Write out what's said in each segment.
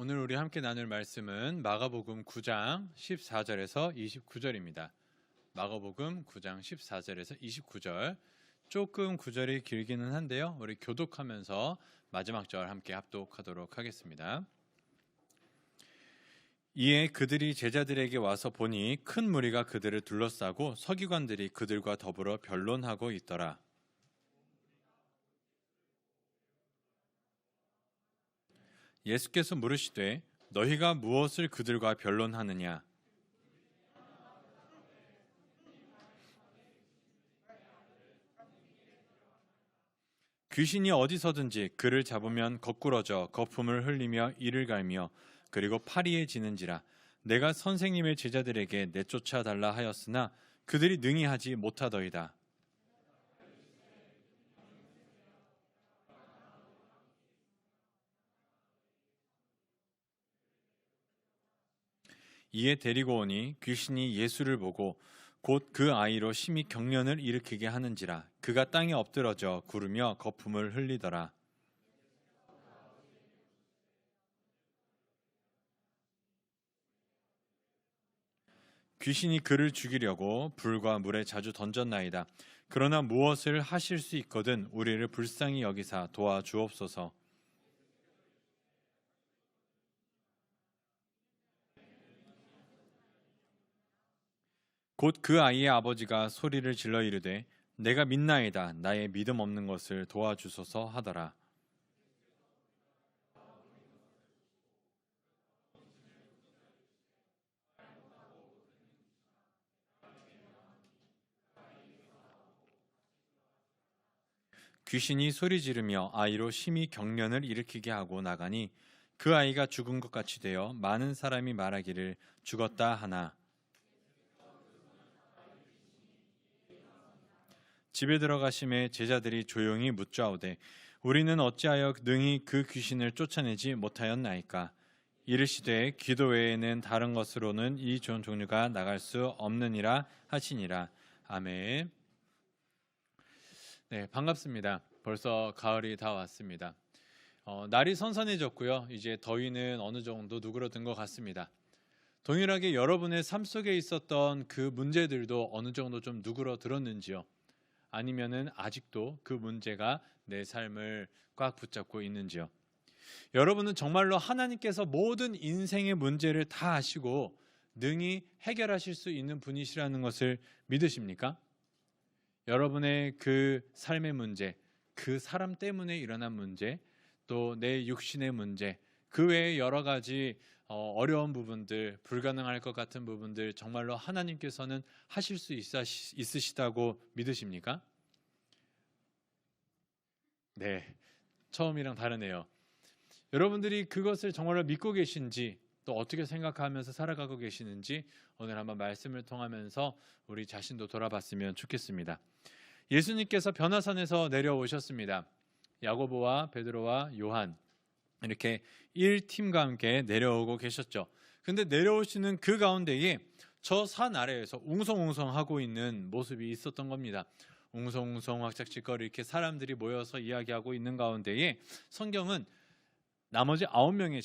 오늘 우리 함께 나눌 말씀은 마가복음 9장 14절에서 29절입니다. 마가복음 9장 14절에서 29절. 조금 구절이 길기는 한데요. 우리 교독하면서 마지막 절 함께 합독하도록 하겠습니다. 이에 그들이 제자들에게 와서 보니 큰 무리가 그들을 둘러싸고 서기관들이 그들과 더불어 변론하고 있더라. 예수께서 물으시되 너희가 무엇을 그들과 변론하느냐? 귀신이 어디서든지 그를 잡으면 거꾸러져 거품을 흘리며 이를 갈며 그리고 파리에 지는지라. 내가 선생님의 제자들에게 내쫓아 달라 하였으나 그들이 능히 하지 못하더이다. 이에 데리고 오니 귀신이 예수를 보고 곧 그 아이로 심히 경련을 일으키게 하는지라. 그가 땅에 엎드러져 구르며 거품을 흘리더라. 귀신이 그를 죽이려고 불과 물에 자주 던졌나이다. 그러나 무엇을 하실 수 있거든 우리를 불쌍히 여기사 도와주옵소서. 곧 그 아이의 아버지가 소리를 질러 이르되 내가 믿나이다. 나의 믿음 없는 것을 도와주소서 하더라. 귀신이 소리 지르며 아이로 심히 경련을 일으키게 하고 나가니 그 아이가 죽은 것 같이 되어 많은 사람이 말하기를 죽었다 하나. 집에 들어가심에 제자들이 조용히 묻자오되 우리는 어찌하여 능히 그 귀신을 쫓아내지 못하였나이까? 이르시되 기도 외에는 다른 것으로는 이 종류가 나갈 수 없느니라 하시니라. 아멘. 네, 반갑습니다. 벌써 가을이 다 왔습니다. 날이 선선해졌고요. 이제 더위는 어느 정도 누그러든 것 같습니다. 동일하게 여러분의 삶 속에 있었던 그 문제들도 어느 정도 좀 누그러들었는지요? 아니면은 아직도 그 문제가 내 삶을 꽉 붙잡고 있는지요? 여러분은 정말로 하나님께서 모든 인생의 문제를 다 아시고 능히 해결하실 수 있는 분이시라는 것을 믿으십니까? 여러분의 그 삶의 문제, 그 사람 때문에 일어난 문제, 또 내 육신의 문제, 그 외에 여러 가지 어려운 부분들, 불가능할 것 같은 부분들 정말로 하나님께서는 하실 수 있으시다고 믿으십니까? 네, 처음이랑 다르네요. 여러분들이 그것을 정말로 믿고 계신지 또 어떻게 생각하면서 살아가고 계시는지 오늘 한번 말씀을 통하면서 우리 자신도 돌아봤으면 좋겠습니다. 예수님께서 변화산에서 내려오셨습니다. 야고보와 베드로와 요한 이렇게 1팀과 함께 내려오고 계셨죠. 근데 내려오시는 그 가운데에 저 산 아래에서 웅성웅성하고 있는 모습이 있었던 겁니다. 웅성웅성 확짝짓거리 이렇게 사람들이 모여서 이야기하고 있는 가운데에 성경은 나머지 9명의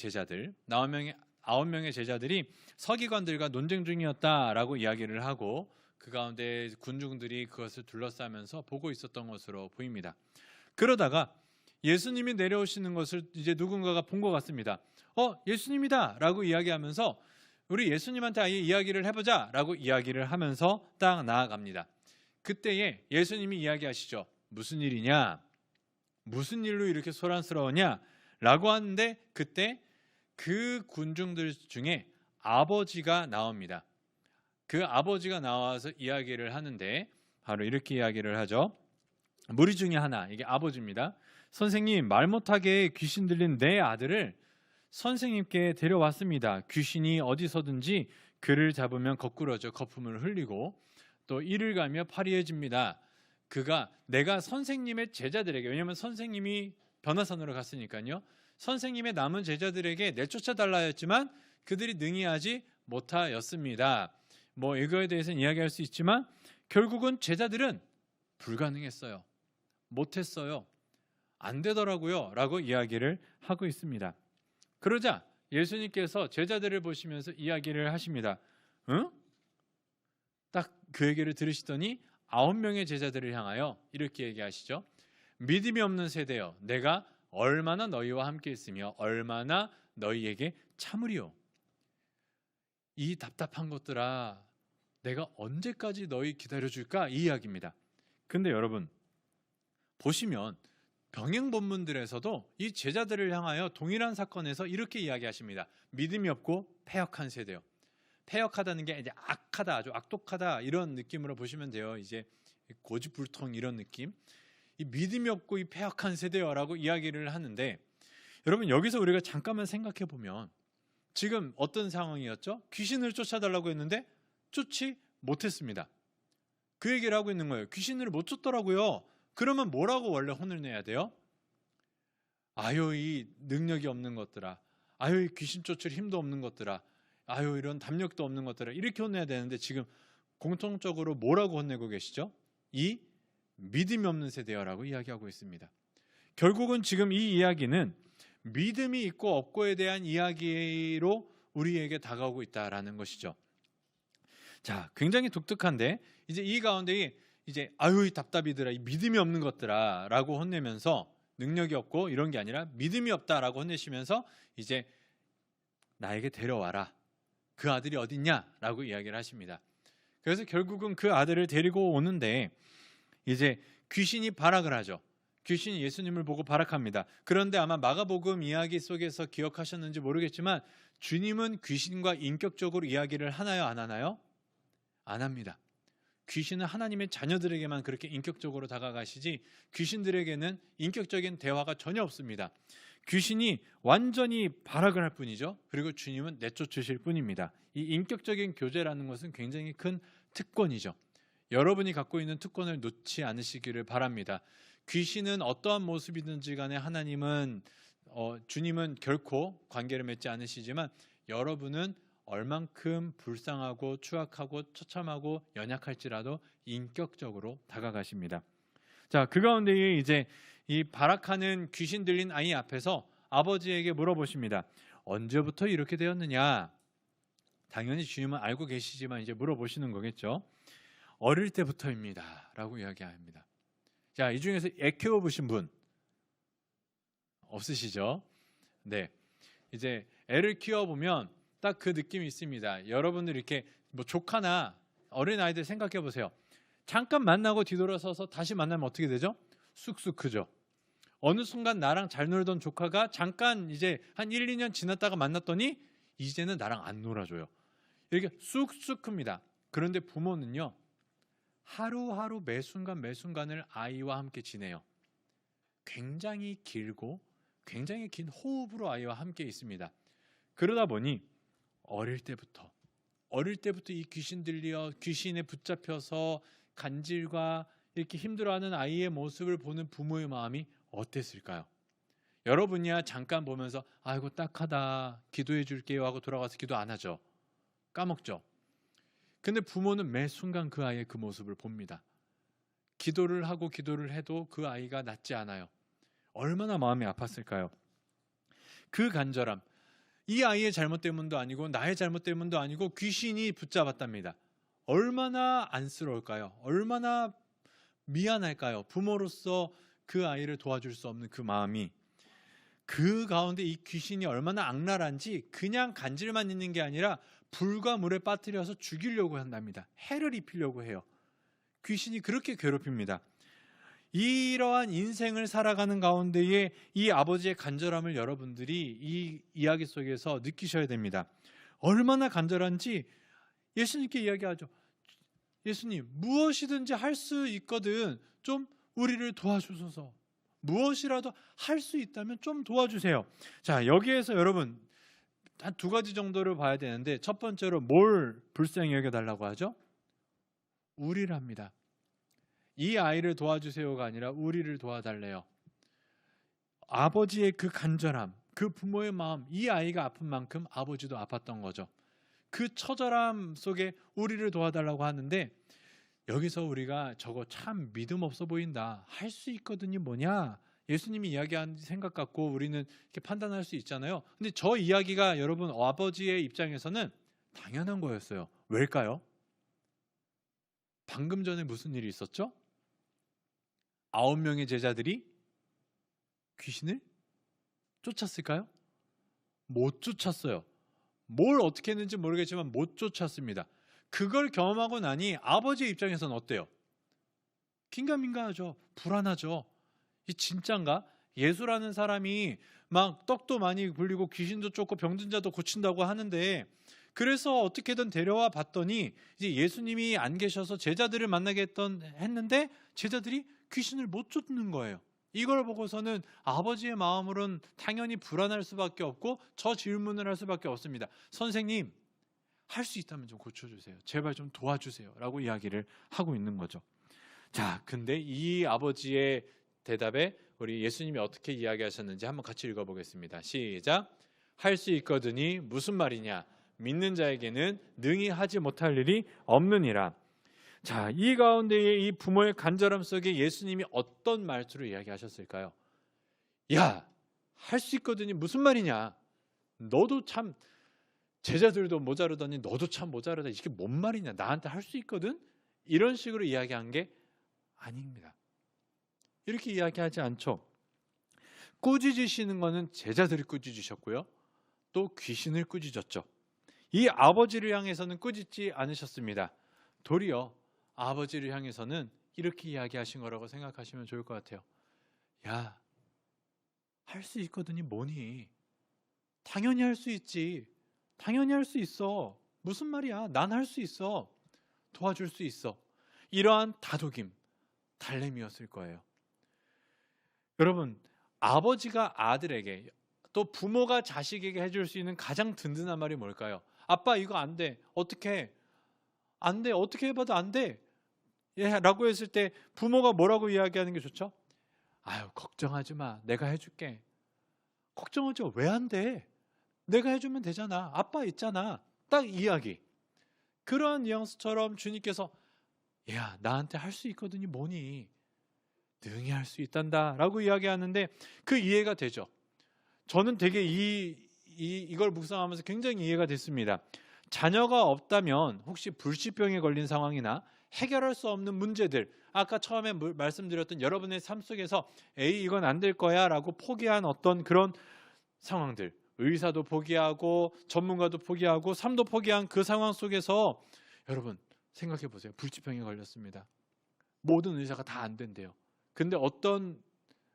제자들이 서기관들과 논쟁 중이었다라고 이야기를 하고 그 가운데 군중들이 그것을 둘러싸면서 보고 있었던 것으로 보입니다. 그러다가 예수님이 내려오시는 것을 이제 누군가가 본 것 같습니다. 예수님이다 라고 이야기하면서 우리 예수님한테 아예 이야기를 해보자 라고 이야기를 하면서 딱 나아갑니다. 그때에 예수님이 이야기하시죠. 무슨 일이냐? 무슨 일로 이렇게 소란스러우냐? 라고 하는데 그때 그 군중들 중에 아버지가 나옵니다. 그 아버지가 나와서 이야기를 하는데 바로 이렇게 이야기를 하죠. 무리 중에 하나, 이게 아버지입니다. 선생님, 말 못하게 귀신 들린 내 아들을 선생님께 데려왔습니다. 귀신이 어디서든지 그를 잡으면 거꾸러져 거품을 흘리고 또 이를 갈며 파리해집니다. 그가 내가 선생님의 제자들에게, 왜냐하면 선생님이 변화산으로 갔으니까요. 선생님의 남은 제자들에게 내쫓아달라 했지만 그들이 능히 하지 못하였습니다. 이거에 대해서는 이야기할 수 있지만 결국은 제자들은 불가능했어요. 못했어요. 안 되더라고요 라고 이야기를 하고 있습니다. 그러자 예수님께서 제자들을 보시면서 이야기를 하십니다. 응? 딱 그 얘기를 들으시더니 9명의 제자들을 향하여 이렇게 얘기하시죠. 믿음이 없는 세대여, 내가 얼마나 너희와 함께 있으며 얼마나 너희에게 참으리요. 이 답답한 것들아, 내가 언제까지 너희 기다려줄까? 이 이야기입니다. 근데 여러분 보시면 병행 본문들에서도 이 제자들을 향하여 동일한 사건에서 이렇게 이야기하십니다. 믿음이 없고 패역한 세대요. 패역하다는 게 이제 악하다, 아주 악독하다 이런 느낌으로 보시면 돼요. 이제 고집불통 이런 느낌. 이 믿음이 없고 이 패역한 세대요라고 이야기를 하는데, 여러분 여기서 우리가 잠깐만 생각해 보면 지금 어떤 상황이었죠? 귀신을 쫓아달라고 했는데 쫓지 못했습니다. 그 얘기를 하고 있는 거예요. 귀신을 못 쫓더라고요. 그러면 뭐라고 원래 혼을 내야 돼요? 아유, 이 능력이 없는 것들아, 아유, 이 귀신 쫓을 힘도 없는 것들아, 아유, 이런 담력도 없는 것들아, 이렇게 혼내야 되는데 지금 공통적으로 뭐라고 혼내고 계시죠? 이 믿음이 없는 세대여라고 이야기하고 있습니다. 결국은 지금 이 이야기는 믿음이 있고 없고에 대한 이야기로 우리에게 다가오고 있다라는 것이죠. 자, 굉장히 독특한데 이제 이 가운데 이제 아유, 이 답답이들아, 이 믿음이 없는 것들아라고 혼내면서 능력이 없고 이런 게 아니라 믿음이 없다라고 혼내시면서 이제 나에게 데려와라. 그 아들이 어딨냐라고 이야기를 하십니다. 그래서 결국은 그 아들을 데리고 오는데 이제 귀신이 발악을 하죠. 귀신이 예수님을 보고 발악합니다. 그런데 아마 마가복음 이야기 속에서 기억하셨는지 모르겠지만 주님은 귀신과 인격적으로 이야기를 하나요, 안 하나요? 안 합니다. 귀신은 하나님의 자녀들에게만 그렇게 인격적으로 다가가시지 귀신들에게는 인격적인 대화가 전혀 없습니다. 귀신이 완전히 발악을 할 뿐이죠. 그리고 주님은 내쫓으실 뿐입니다. 이 인격적인 교제라는 것은 굉장히 큰 특권이죠. 여러분이 갖고 있는 특권을 놓지 않으시기를 바랍니다. 귀신은 어떠한 모습이든지 간에 주님은 결코 관계를 맺지 않으시지만 여러분은 얼만큼 불쌍하고 추악하고 처참하고 연약할지라도 인격적으로 다가가십니다. 자, 그 가운데에 이제 이 발악하는 귀신 들린 아이 앞에서 아버지에게 물어보십니다. 언제부터 이렇게 되었느냐? 당연히 주님은 알고 계시지만 이제 물어보시는 거겠죠. 어릴 때부터입니다 라고 이야기합니다. 자, 이 중에서 애 키워보신 분 없으시죠? 네, 이제 애를 키워보면 딱 그 느낌이 있습니다. 여러분들 이렇게 뭐 조카나 어린 아이들 생각해 보세요. 잠깐 만나고 뒤돌아서서 다시 만나면 어떻게 되죠? 쑥쑥 크죠. 어느 순간 나랑 잘 놀던 조카가 잠깐 이제 한 1, 2년 지났다가 만났더니 이제는 나랑 안 놀아줘요. 이렇게 쑥쑥 큽니다. 그런데 부모는요, 하루하루 매순간 매순간을 아이와 함께 지내요. 굉장히 길고 굉장히 긴 호흡으로 아이와 함께 있습니다. 그러다 보니 어릴 때부터 이 귀신에 붙잡혀서 간질과 이렇게 힘들어하는 아이의 모습을 보는 부모의 마음이 어땠을까요? 여러분이야 잠깐 보면서 아이고 딱하다, 기도해 줄게요 하고 돌아가서 기도 안 하죠. 까먹죠. 근데 부모는 매 순간 그 아이의 그 모습을 봅니다. 기도를 하고 기도를 해도 그 아이가 낫지 않아요. 얼마나 마음이 아팠을까요? 그 간절함, 이 아이의 잘못 때문도 아니고 나의 잘못 때문도 아니고 귀신이 붙잡았답니다. 얼마나 안쓰러울까요? 얼마나 미안할까요? 부모로서 그 아이를 도와줄 수 없는 그 마음이. 그 가운데 이 귀신이 얼마나 악랄한지 그냥 간질만 있는 게 아니라 불과 물에 빠뜨려서 죽이려고 한답니다. 해를 입히려고 해요. 귀신이 그렇게 괴롭힙니다. 이러한 인생을 살아가는 가운데에 이 아버지의 간절함을 여러분들이 이 이야기 속에서 느끼셔야 됩니다. 얼마나 간절한지 예수님께 이야기하죠. 예수님, 무엇이든지 할 수 있거든 좀 우리를 도와주소서. 무엇이라도 할 수 있다면 좀 도와주세요. 자, 여기에서 여러분 한 2가지 정도를 봐야 되는데, 첫 번째로 뭘 불쌍히 여겨달라고 하죠? 우리를 합니다. 이 아이를 도와주세요가 아니라 우리를 도와달래요. 아버지의 그 간절함, 그 부모의 마음, 이 아이가 아픈 만큼 아버지도 아팠던 거죠. 그 처절함 속에 우리를 도와달라고 하는데, 여기서 우리가 저거 참 믿음 없어 보인다, 할 수 있거든이 뭐냐 예수님이 이야기한 생각 갖고 우리는 이렇게 판단할 수 있잖아요. 근데 저 이야기가 여러분 아버지의 입장에서는 당연한 거였어요. 왜일까요? 방금 전에 무슨 일이 있었죠? 9명의 제자들이 귀신을 쫓았을까요? 못 쫓았어요. 뭘 어떻게 했는지 모르겠지만 못 쫓았습니다. 그걸 경험하고 나니 아버지의 입장에서는 어때요? 긴가민가하죠. 불안하죠. 이 진짠가? 예수라는 사람이 막 떡도 많이 굴리고 귀신도 쫓고 병든 자도 고친다고 하는데, 그래서 어떻게든 데려와 봤더니 이제 예수님이 안 계셔서 제자들을 만나게 했는데 제자들이 귀신을 못 쫓는 거예요. 이걸 보고서는 아버지의 마음으로는 당연히 불안할 수밖에 없고 저 질문을 할 수밖에 없습니다. 선생님, 할 수 있다면 좀 고쳐주세요. 제발 좀 도와주세요. 라고 이야기를 하고 있는 거죠. 자, 근데 이 아버지의 대답에 우리 예수님이 어떻게 이야기하셨는지 한번 같이 읽어보겠습니다. 시작. 할 수 있거든이 무슨 말이냐? 믿는 자에게는 능히 하지 못할 일이 없느니라. 자, 이 가운데에 이 부모의 간절함 속에 예수님이 어떤 말투로 이야기하셨을까요? 야, 할 수 있거든이 무슨 말이냐? 너도 참, 제자들도 모자르더니 너도 참 모자르다. 이게 뭔 말이냐? 나한테 할 수 있거든? 이런 식으로 이야기한 게 아닙니다. 이렇게 이야기하지 않죠. 꾸짖으시는 거는 제자들이 꾸짖으셨고요. 또 귀신을 꾸짖었죠. 이 아버지를 향해서는 꾸짖지 않으셨습니다. 도리어 아버지를 향해서는 이렇게 이야기하신 거라고 생각하시면 좋을 것 같아요. 야, 할 수 있거든이 뭐니? 당연히 할 수 있지. 당연히 할 수 있어. 무슨 말이야? 난 할 수 있어. 도와줄 수 있어. 이러한 다독임, 달램이었을 거예요. 여러분, 아버지가 아들에게, 또 부모가 자식에게 해줄 수 있는 가장 든든한 말이 뭘까요? 아빠, 이거 안 돼. 어떻게? 안 돼. 어떻게 해봐도 안 돼. 예, 라고 했을 때 부모가 뭐라고 이야기하는 게 좋죠? 아유, 걱정하지 마. 내가 해줄게. 걱정하죠. 왜 안 돼? 내가 해주면 되잖아. 아빠 있잖아. 딱 이야기. 그러한 뉘앙스처럼 주님께서 야, 나한테 할 수 있거든이 뭐니? 능히 할 수 있단다 라고 이야기하는데 그 이해가 되죠. 저는 되게 이걸 묵상하면서 굉장히 이해가 됐습니다. 자녀가 없다면 혹시 불치병에 걸린 상황이나 해결할 수 없는 문제들, 아까 처음에 말씀드렸던 여러분의 삶 속에서 에이, 이건 안 될 거야 라고 포기한 어떤 그런 상황들, 의사도 포기하고 전문가도 포기하고 삶도 포기한 그 상황 속에서 여러분 생각해 보세요. 불치병에 걸렸습니다. 모든 의사가 다 안 된대요. 근데 어떤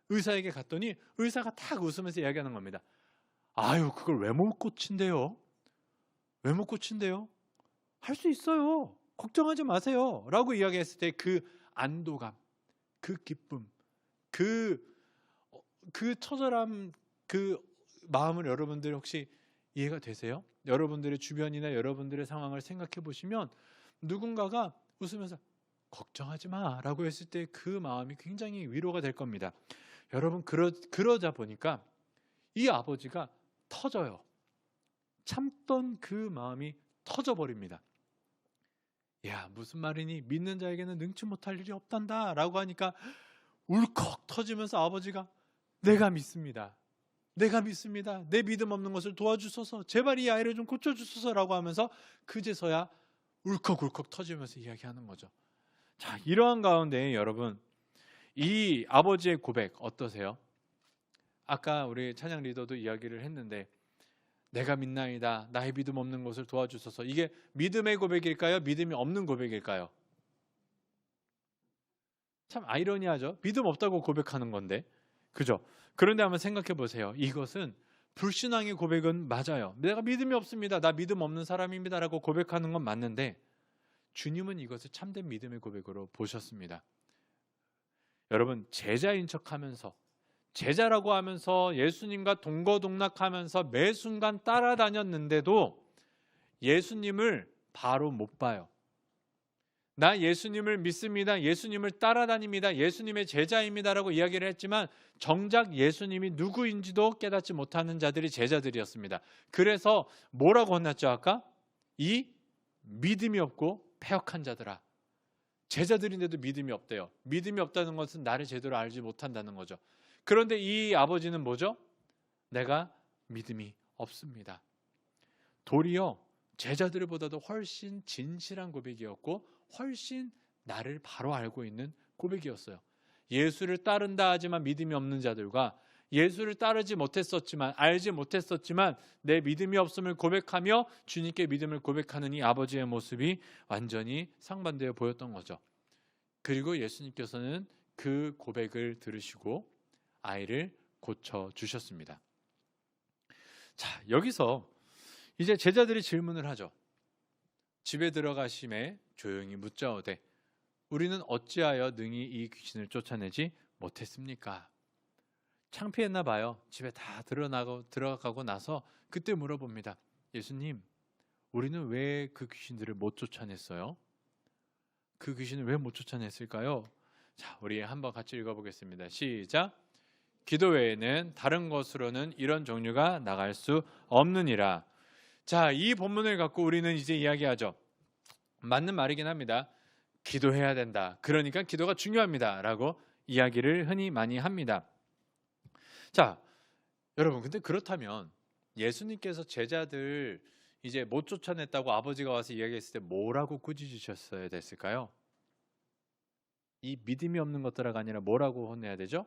의사에게 갔더니 의사가 탁 웃으면서 이야기하는 겁니다. 아유, 그걸 왜 못 고친대요? 왜 못 고친대요? 할 수 있어요. 걱정하지 마세요. 라고 이야기했을 때 그 안도감, 그 기쁨, 그 처절함, 그 마음을 여러분들 혹시 이해가 되세요? 여러분들의 주변이나 여러분들의 상황을 생각해 보시면 누군가가 웃으면서 걱정하지 마 라고 했을 때 그 마음이 굉장히 위로가 될 겁니다. 여러분, 그러자 보니까 이 아버지가 터져요. 참던 그 마음이 터져버립니다. 야, 무슨 말이니? 믿는 자에게는 능치 못할 일이 없단다 라고 하니까 울컥 터지면서 아버지가 내가 믿습니다. 내가 믿습니다. 내 믿음 없는 것을 도와주소서. 제발 이 아이를 좀 고쳐주소서 라고 하면서 그제서야 울컥울컥 터지면서 이야기하는 거죠. 자, 이러한 가운데 여러분, 이 아버지의 고백 어떠세요? 아까 우리 찬양 리더도 이야기를 했는데 내가 믿나이다. 나의 믿음 없는 것을 도와주소서. 이게 믿음의 고백일까요? 믿음이 없는 고백일까요? 참 아이러니하죠. 믿음 없다고 고백하는 건데. 그죠? 그런데 한번 생각해 보세요. 이것은 불신앙의 고백은 맞아요. 내가 믿음이 없습니다. 나 믿음 없는 사람입니다. 라고 고백하는 건 맞는데 주님은 이것을 참된 믿음의 고백으로 보셨습니다. 여러분, 제자인 척하면서 제자라고 하면서 예수님과 동거동락하면서 매 순간 따라다녔는데도 예수님을 바로 못 봐요. 나 예수님을 믿습니다. 예수님을 따라다닙니다. 예수님의 제자입니다. 라고 이야기를 했지만 정작 예수님이 누구인지도 깨닫지 못하는 자들이 제자들이었습니다. 그래서 뭐라고 혼났죠 아까? 이 믿음이 없고 패역한 자들아. 제자들인데도 믿음이 없대요. 믿음이 없다는 것은 나를 제대로 알지 못한다는 거죠. 그런데 이 아버지는 뭐죠? 내가 믿음이 없습니다. 도리어 제자들보다도 훨씬 진실한 고백이었고 훨씬 나를 바로 알고 있는 고백이었어요. 예수를 따른다 하지만 믿음이 없는 자들과 예수를 따르지 못했었지만 알지 못했었지만 내 믿음이 없음을 고백하며 주님께 믿음을 고백하는 이 아버지의 모습이 완전히 상반되어 보였던 거죠. 그리고 예수님께서는 그 고백을 들으시고 아이를 고쳐주셨습니다. 자, 여기서 이제 제자들이 질문을 하죠. 집에 들어가심에 조용히 묻자오되 우리는 어찌하여 능히 이 귀신을 쫓아내지 못했습니까? 창피했나 봐요. 집에 다 들어가고 나서 그때 물어봅니다. 예수님, 우리는 왜 그 귀신들을 못 쫓아냈어요? 그 귀신을 왜 못 쫓아냈을까요? 자, 우리 한번 같이 읽어보겠습니다. 시작. 기도 외에는 다른 것으로는 이런 종류가 나갈 수 없느니라. 자, 이 본문을 갖고 우리는 이제 이야기하죠. 맞는 말이긴 합니다. 기도해야 된다. 그러니까 기도가 중요합니다. 라고 이야기를 흔히 많이 합니다. 자, 여러분, 근데 그렇다면 예수님께서 제자들 이제 못 쫓아냈다고 아버지가 와서 이야기했을 때 뭐라고 꾸짖으셨어야 됐을까요? 이 믿음이 없는 것들아가 아니라 뭐라고 혼내야 되죠?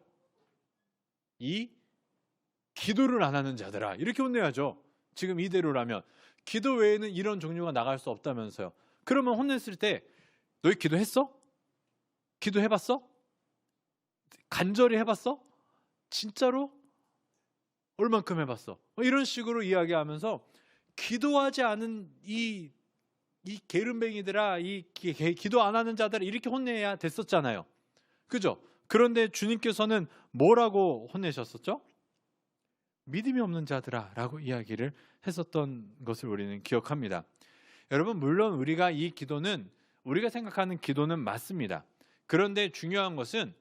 이 기도를 안 하는 자들아, 이렇게 혼내야죠. 지금 이대로라면 기도 외에는 이런 종류가 나갈 수 없다면서요. 그러면 혼냈을 때 너희 기도했어? 기도해봤어? 간절히 해봤어? 진짜로? 얼만큼 해봤어? 이런 식으로 이야기하면서 기도하지 않은 이 게으름뱅이들아, 기도 안 하는 자들아, 이렇게 혼내야 됐었잖아요. 그죠? 그런데 주님께서는 뭐라고 혼내셨었죠? 믿음이 없는 자들아 라고 이야기를 했었던 것을 우리는 기억합니다. 여러분, 물론 우리가 우리가 생각하는 기도는 맞습니다. 그런데 중요한 것은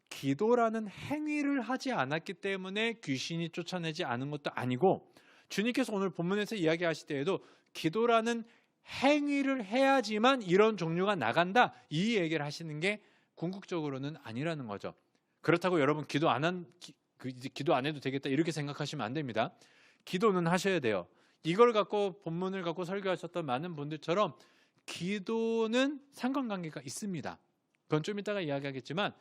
기도라는 행위를 하지 않았기 때문에 귀신이 쫓아내지 않은 것도 아니고, 주님께서 오늘 본문에서 이야기하실 때에도 기도라는 행위를 해야지만 이런 종류가 나간다, 이 얘기를 하시는 게 궁극적으로는 아니라는 거죠. 그렇다고 여러분 기도 안 해도 되겠다 이렇게 생각하시면 안 됩니다. 기도는 하셔야 돼요. 이걸 갖고 본문을 갖고 설교하셨던 많은 분들처럼 기도는 상관관계가 있습니다. 그건 좀 이따가 이야기하겠지만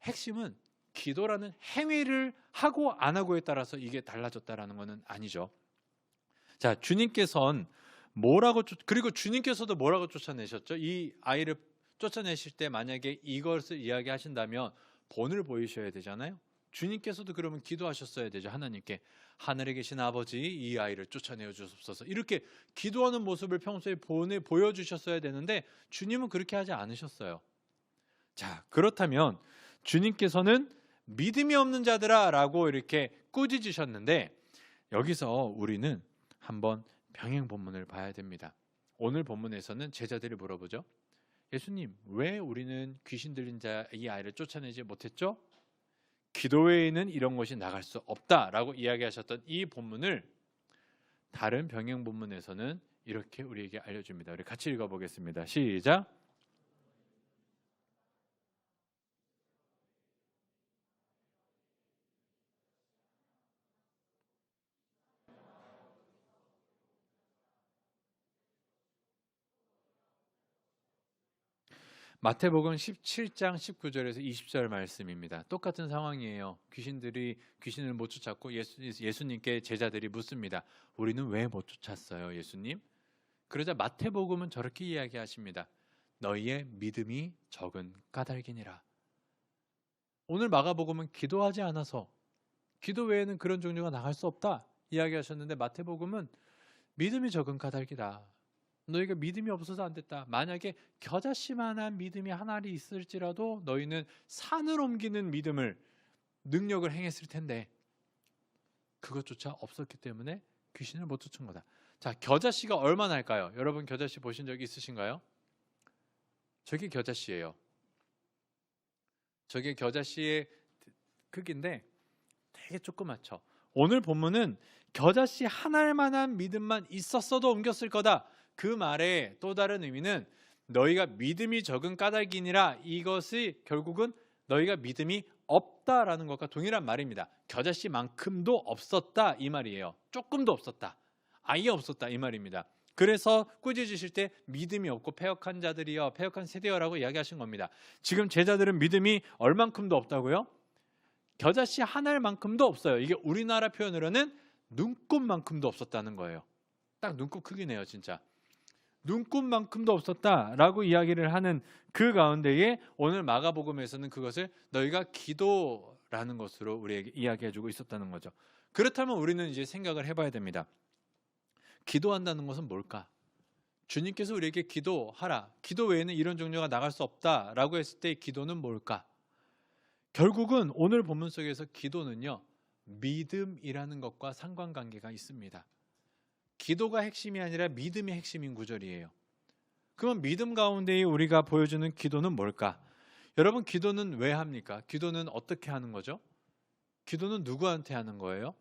핵심은 기도라는 행위를 하고 안 하고에 따라서 이게 달라졌다라는 것은 아니죠. 자, 그리고 주님께서도 뭐라고 쫓아내셨죠? 이 아이를 쫓아내실 때 만약에 이것을 이야기하신다면 본을 보이셔야 되잖아요. 주님께서도 그러면 기도하셨어야 되죠. 하나님께 하늘에 계신 아버지, 이 아이를 쫓아내어 주옵소서, 이렇게 기도하는 모습을 평소에 본에 보여주셨어야 되는데 주님은 그렇게 하지 않으셨어요. 자, 그렇다면 주님께서는 믿음이 없는 자들아 라고 이렇게 꾸짖으셨는데, 여기서 우리는 한번 병행 본문을 봐야 됩니다. 오늘 본문에서는 제자들이 물어보죠. 예수님, 왜 우리는 귀신 들린 자 이 아이를 쫓아내지 못했죠? 기도 외에는 이런 것이 나갈 수 없다라고 이야기하셨던 이 본문을 다른 병행 본문에서는 이렇게 우리에게 알려줍니다. 우리 같이 읽어보겠습니다. 시작. 마태복음 17장 19절에서 20절 말씀입니다. 똑같은 상황이에요. 귀신을 못 쫓았고 예수님께 제자들이 묻습니다. 우리는 왜 못 쫓았어요, 예수님? 그러자 마태복음은 저렇게 이야기하십니다. 너희의 믿음이 적은 까닭이니라. 오늘 마가복음은 기도하지 않아서 기도 외에는 그런 종류가 나갈 수 없다 이야기하셨는데, 마태복음은 믿음이 적은 까닭이다. 너희가 믿음이 없어서 안 됐다. 만약에 겨자씨만한 믿음이 하나리 있을지라도 너희는 산을 옮기는 능력을 행했을 텐데 그것조차 없었기 때문에 귀신을 못 쫓은 거다. 자, 겨자씨가 얼마나 할까요? 여러분 겨자씨 보신 적 있으신가요? 저게 겨자씨예요. 저게 겨자씨의 크기인데 되게 조그맣죠. 오늘 본문은 겨자씨 한 알만한 믿음만 있었어도 옮겼을 거다. 그 말의 또 다른 의미는 너희가 믿음이 적은 까닭이니라, 이것이 결국은 너희가 믿음이 없다라는 것과 동일한 말입니다. 겨자씨만큼도 없었다 이 말이에요. 조금도 없었다. 아예 없었다 이 말입니다. 그래서 꾸짖으실 때 믿음이 없고 패역한 자들이여, 패역한 세대여라고 이야기하신 겁니다. 지금 제자들은 믿음이 얼만큼도 없다고요? 겨자씨 한 알만큼도 없어요. 이게 우리나라 표현으로는 눈곱만큼도 없었다는 거예요. 딱 눈곱 크기네요, 진짜. 눈곱만큼도 없었다라고 이야기를 하는 그 가운데에 오늘 마가복음에서는 그것을 너희가 기도라는 것으로 우리에게 이야기해주고 있었다는 거죠. 그렇다면 우리는 이제 생각을 해봐야 됩니다. 기도한다는 것은 뭘까? 주님께서 우리에게 기도하라, 기도 외에는 이런 종류가 나갈 수 없다라고 했을 때 기도는 뭘까? 결국은 오늘 본문 속에서 기도는요, 믿음이라는 것과 상관관계가 있습니다. 기도가 핵심이 아니라 믿음이 핵심인 구절이에요. 그럼 믿음 가운데에 우리가 보여주는 기도는 뭘까? 여러분, 기도는 왜 합니까? 기도는 어떻게 하는 거죠? 기도는 누구한테 하는 거예요?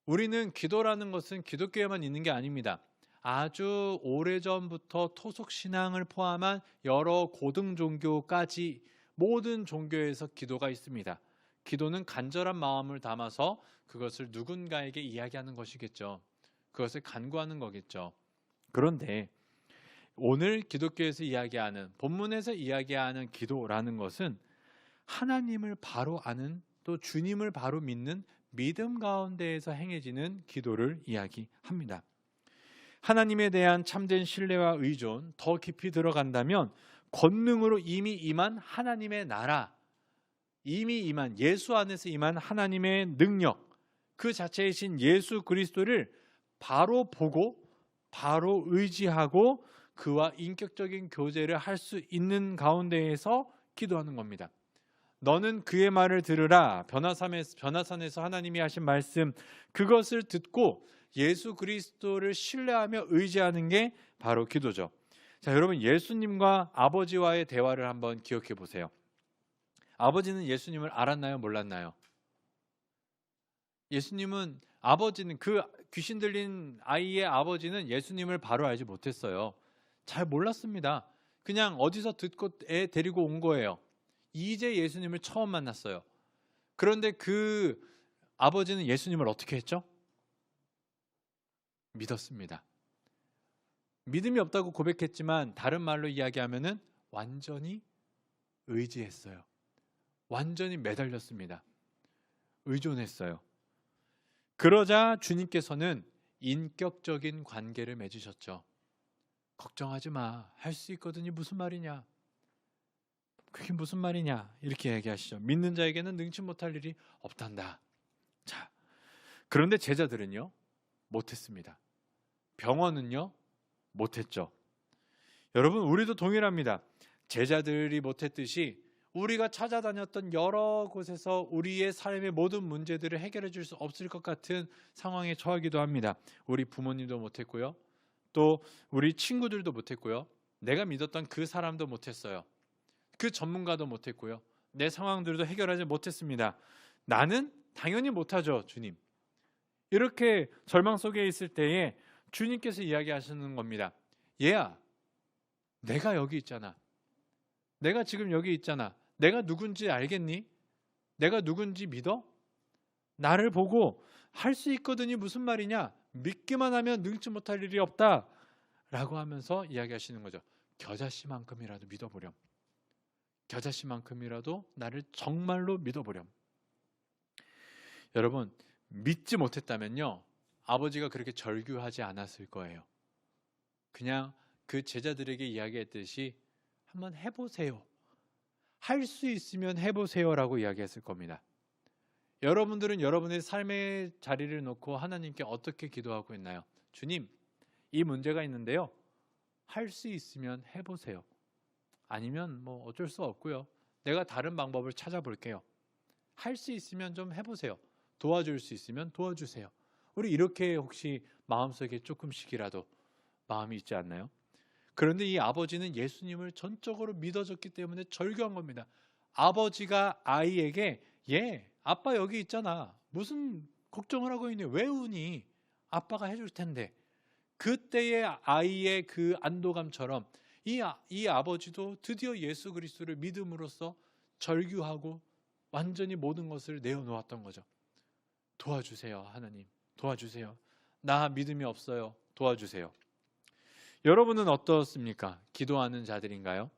우리는 기도라는 것은 기독교에만 있는 게 아닙니다. 아주 오래전부터 토속신앙을 포함한 여러 고등 종교까지 모든 종교에서 기도가 있습니다. 기도는 간절한 마음을 담아서 그것을 누군가에게 이야기하는 것이겠죠. 그것을 간구하는 거겠죠. 그런데 오늘 기독교에서 이야기하는, 본문에서 이야기하는 기도라는 것은 하나님을 바로 아는, 또 주님을 바로 믿는 믿음 가운데에서 행해지는 기도를 이야기합니다. 하나님에 대한 참된 신뢰와 의존, 더 깊이 들어간다면 권능으로 이미 임한 하나님의 나라, 이미 임한 예수 안에서 임한 하나님의 능력, 그 자체이신 예수 그리스도를 바로 보고 바로 의지하고 그와 인격적인 교제를 할 수 있는 가운데에서 기도하는 겁니다. 너는 그의 말을 들으라. 변화산에서 하나님이 하신 말씀, 그것을 듣고 예수 그리스도를 신뢰하며 의지하는 게 바로 기도죠. 자, 여러분, 예수님과 아버지와의 대화를 한번 기억해 보세요. 아버지는 예수님을 알았나요? 몰랐나요? 예수님은, 아버지는, 그 귀신 들린 아이의 아버지는 예수님을 바로 알지 못했어요. 잘 몰랐습니다. 그냥 어디서 듣고 애 데리고 온 거예요. 이제 예수님을 처음 만났어요. 그런데 그 아버지는 예수님을 어떻게 했죠? 믿었습니다. 믿음이 없다고 고백했지만 다른 말로 이야기하면은 완전히 의지했어요. 완전히 매달렸습니다. 의존했어요. 그러자 주님께서는 인격적인 관계를 맺으셨죠. 걱정하지 마. 할 수 있거든요. 무슨 말이냐? 그게 무슨 말이냐? 이렇게 얘기하시죠. 믿는 자에게는 능치 못할 일이 없단다. 자, 그런데 제자들은요, 못했습니다. 병원은요, 못했죠. 여러분, 우리도 동일합니다. 제자들이 못했듯이 우리가 찾아다녔던 여러 곳에서 우리의 삶의 모든 문제들을 해결해 줄 수 없을 것 같은 상황에 처하기도 합니다. 우리 부모님도 못했고요. 또 우리 친구들도 못했고요. 내가 믿었던 그 사람도 못했어요. 그 전문가도 못했고요. 내 상황들도 해결하지 못했습니다. 나는 당연히 못하죠, 주님. 이렇게 절망 속에 있을 때에 주님께서 이야기하시는 겁니다. 얘야, 내가 여기 있잖아. 내가 지금 여기 있잖아. 내가 누군지 알겠니? 내가 누군지 믿어? 나를 보고 할 수 있거든이 무슨 말이냐? 믿기만 하면 능치 못할 일이 없다 라고 하면서 이야기하시는 거죠. 겨자씨만큼이라도 믿어보렴. 겨자씨만큼이라도 나를 정말로 믿어보렴. 여러분, 믿지 못했다면요, 아버지가 그렇게 절규하지 않았을 거예요. 그냥 그 제자들에게 이야기했듯이 한번 해보세요. 할 수 있으면 해보세요 라고 이야기했을 겁니다. 여러분들은 여러분의 삶의 자리를 놓고 하나님께 어떻게 기도하고 있나요? 주님, 이 문제가 있는데요, 할 수 있으면 해보세요. 아니면 뭐 어쩔 수 없고요. 내가 다른 방법을 찾아볼게요. 할 수 있으면 좀 해보세요. 도와줄 수 있으면 도와주세요. 우리 이렇게 혹시 마음속에 조금씩이라도 마음이 있지 않나요? 그런데 이 아버지는 예수님을 전적으로 믿어줬기 때문에 절규한 겁니다. 아버지가 아이에게, 아빠 여기 있잖아. 무슨 걱정을 하고 있니? 왜 우니? 아빠가 해줄 텐데. 그때의 아이의 그 안도감처럼 이 아버지도 드디어 예수 그리스도를 믿음으로써 절규하고 완전히 모든 것을 내어놓았던 거죠. 도와주세요, 하나님. 도와주세요. 나 믿음이 없어요. 도와주세요. 여러분은 어떻습니까? 기도하는 자들인가요?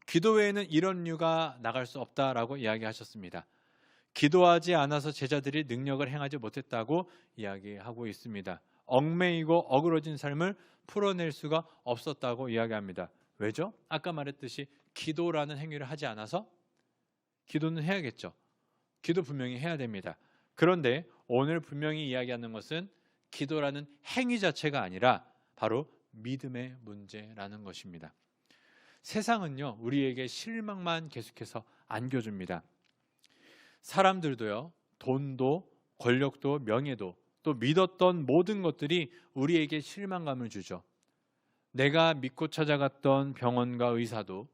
기도 외에는 이런 이유가 나갈 수 없다라고 이야기하셨습니다. 기도하지 않아서 제자들이 능력을 행하지 못했다고 이야기하고 있습니다. 얽매이고 어그러진 삶을 풀어낼 수가 없었다고 이야기합니다. 왜죠? 아까 말했듯이 기도라는 행위를 하지 않아서. 기도는 해야겠죠. 기도 분명히 해야 됩니다. 그런데 오늘 분명히 이야기하는 것은 기도라는 행위 자체가 아니라 바로 믿음의 문제라는 것입니다. 세상은요, 우리에게 실망만 계속해서 안겨줍니다. 사람들도요, 돈도 권력도 명예도 또 믿었던 모든 것들이 우리에게 실망감을 주죠. 내가 믿고 찾아갔던 병원과 의사도,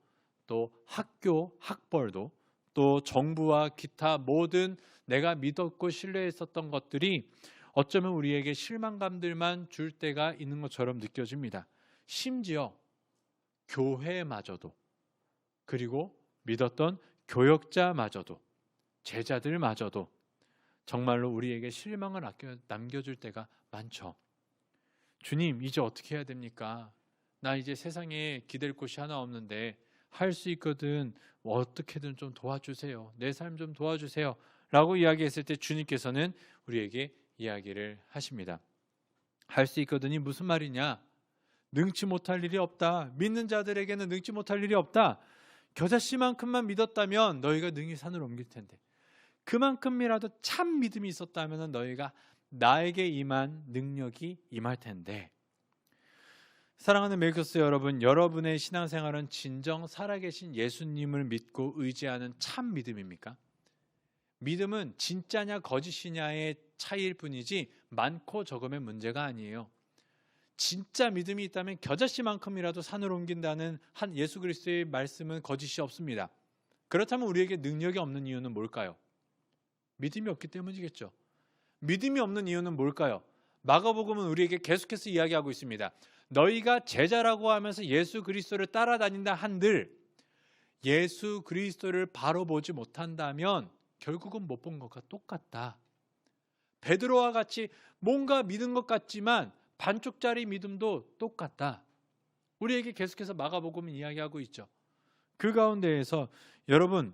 또 학교, 학벌도, 또 정부와 기타 모든 내가 믿었고 신뢰했었던 것들이 어쩌면 우리에게 실망감들만 줄 때가 있는 것처럼 느껴집니다. 심지어 교회마저도, 그리고 믿었던 교역자마저도, 제자들마저도 정말로 우리에게 실망을 남겨줄 때가 많죠. 주님, 이제 어떻게 해야 됩니까? 나 이제 세상에 기댈 곳이 하나 없는데 할 수 있거든, 어떻게든 좀 도와주세요. 내 삶 좀 도와주세요 라고 이야기했을 때 주님께서는 우리에게 이야기를 하십니다. 할 수 있거든이 무슨 말이냐? 능치 못할 일이 없다. 믿는 자들에게는 능치 못할 일이 없다. 겨자씨만큼만 믿었다면 너희가 능히 산을 옮길 텐데, 그만큼이라도 참 믿음이 있었다면 너희가 나에게 임한 능력이 임할 텐데. 사랑하는 메이커스 여러분, 여러분의 신앙생활은 진정 살아계신 예수님을 믿고 의지하는 참 믿음입니까? 믿음은 진짜냐 거짓이냐의 차이일 뿐이지 많고 적음의 문제가 아니에요. 진짜 믿음이 있다면 겨자씨만큼이라도 산을 옮긴다는 한 예수 그리스도의 말씀은 거짓이 없습니다. 그렇다면 우리에게 능력이 없는 이유는 뭘까요? 믿음이 없기 때문이겠죠. 믿음이 없는 이유는 뭘까요? 마가복음은 우리에게 계속해서 이야기하고 있습니다. 너희가 제자라고 하면서 예수 그리스도를 따라다닌다 한들 예수 그리스도를 바로 보지 못한다면 결국은 못 본 것과 똑같다. 베드로와 같이 뭔가 믿은 것 같지만 반쪽짜리 믿음도 똑같다. 우리에게 계속해서 마가복음은 이야기하고 있죠. 그 가운데에서 여러분,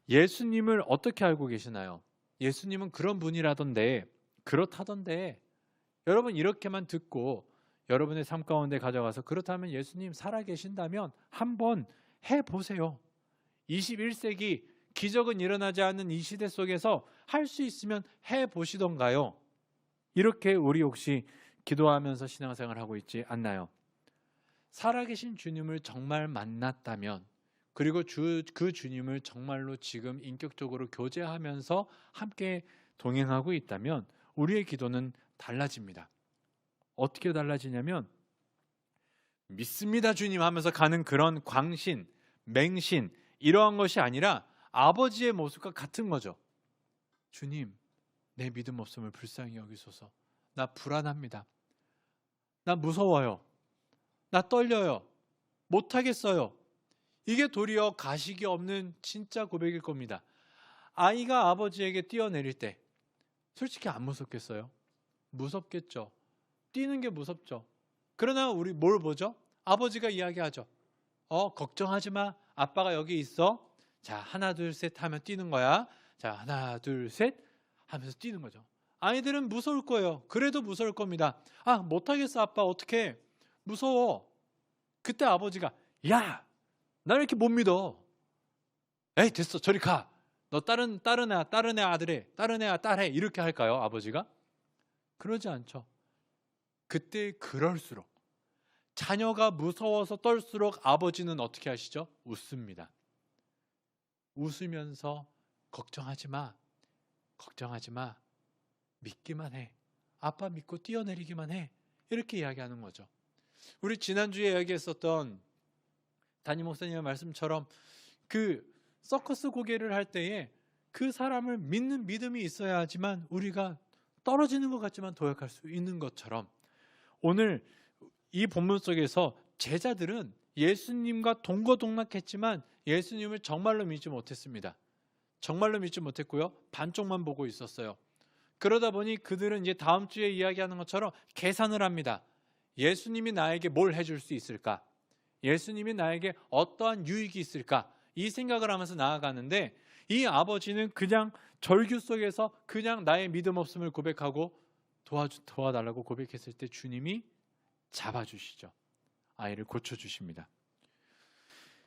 예수님을 어떻게 알고 계시나요? 예수님은 그런 분이라던데, 그렇다던데, 여러분 이렇게만 듣고 여러분의 삶 가운데 가져가서 그렇다면 예수님 살아계신다면 한번 해보세요. 21세기 기적은 일어나지 않는 이 시대 속에서 할 수 있으면 해보시던가요? 이렇게 우리 혹시 기도하면서 신앙생활을 하고 있지 않나요? 살아계신 주님을 정말 만났다면, 그리고 그 주님을 정말로 지금 인격적으로 교제하면서 함께 동행하고 있다면 우리의 기도는 달라집니다. 어떻게 달라지냐면 믿습니다 주님 하면서 가는 그런 광신, 맹신 이러한 것이 아니라 아버지의 모습과 같은 거죠. 주님, 내 믿음 없음을 불쌍히 여기소서. 나 불안합니다. 나 무서워요. 나 떨려요. 못하겠어요. 이게 도리어 가식이 없는 진짜 고백일 겁니다. 아이가 아버지에게 뛰어내릴 때 솔직히 안 무섭겠어요? 무섭겠죠. 뛰는 게 무섭죠. 그러나 우리 뭘 보죠? 아버지가 이야기하죠. 걱정하지 마. 아빠가 여기 있어. 자, 하나 둘 셋 하면 뛰는 거야. 자, 하나 둘 셋 하면서 뛰는 거죠. 아이들은 무서울 거예요. 그래도 무서울 겁니다. 못하겠어 아빠, 어떡해. 무서워. 그때 아버지가 야, 나를 이렇게 못 믿어. 에이 됐어, 저리 가. 너 다른 애 아들해, 다른 애 딸해, 이렇게 할까요 아버지가? 그러지 않죠. 그때 그럴수록, 자녀가 무서워서 떨수록 아버지는 어떻게 하시죠? 웃습니다. 웃으면서 걱정하지 마. 믿기만 해. 아빠 믿고 뛰어내리기만 해. 이렇게 이야기하는 거죠. 우리 지난주에 이야기했었던 담임 목사님의 말씀처럼 그 서커스 고개를 할 때에 그 사람을 믿는 믿음이 있어야지만 우리가 떨어지는 것 같지만 도약할 수 있는 것처럼, 오늘 이 본문 속에서 제자들은 예수님과 동거동락했지만 예수님을 정말로 믿지 못했습니다. 정말로 믿지 못했고요. 반쪽만 보고 있었어요. 그러다 보니 그들은 이제 다음 주에 이야기하는 것처럼 계산을 합니다. 예수님이 나에게 뭘 해줄 수 있을까? 예수님이 나에게 어떠한 유익이 있을까? 이 생각을 하면서 나아가는데, 이 아버지는 그냥 절규 속에서 그냥 나의 믿음 없음을 고백하고 도와달라고 고백했을 때 주님이 잡아주시죠. 아이를 고쳐주십니다.